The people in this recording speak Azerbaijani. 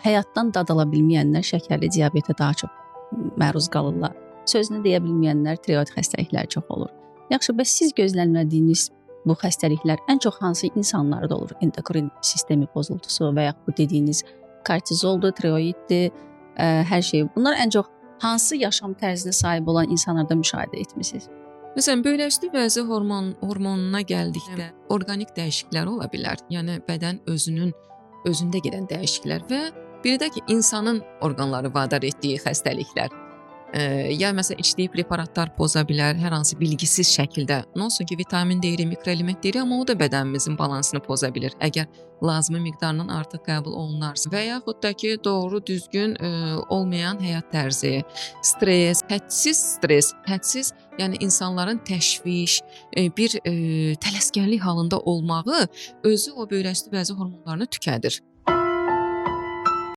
həyatdan dad ala bilməyənlər şəkərli diabetə daha çox məruz qalırlar. Sözünü deyə bilməyənlər tiroid xəstəlikləri çox olur. Yaxşı, bəs siz gözlənmədiyiniz bu xəstəliklər ən çox hansı insanlarda olur? Endokrin sistemi pozuntusu və yaxud bu dediyiniz kortizoldur, tiroiddir, hər şey. Bunlar ən çox hansı yaşam tərzinə sahib olan insanlarda müşahidə etmisiniz? Məsələn, böyləşdi vəzi hormonuna gəldikdə orqanik dəyişikliklər ola bilər. Yəni bədən özündə gedən dəyişikliklər və biri də ki, insanın orqanları vadar etdiyi xəstəliklər. Ya məsələn içdiyi preparatlar poza bilər, hər hansı bilgisiz şəkildə. Nə olsun ki, vitamin deyirik, mikroelement deyirik, amma o da bədənimizin balansını poza bilir. Əgər lazımi miqdardan artıq qəbul olunarsa və yaxud da ki, doğru düzgün olmayan həyat tərzi, stres, hədsiz, yəni insanların təşviş, bir tələskənlik halında olmağı özü o böyləşdi vəzi hormonlarını tükədir.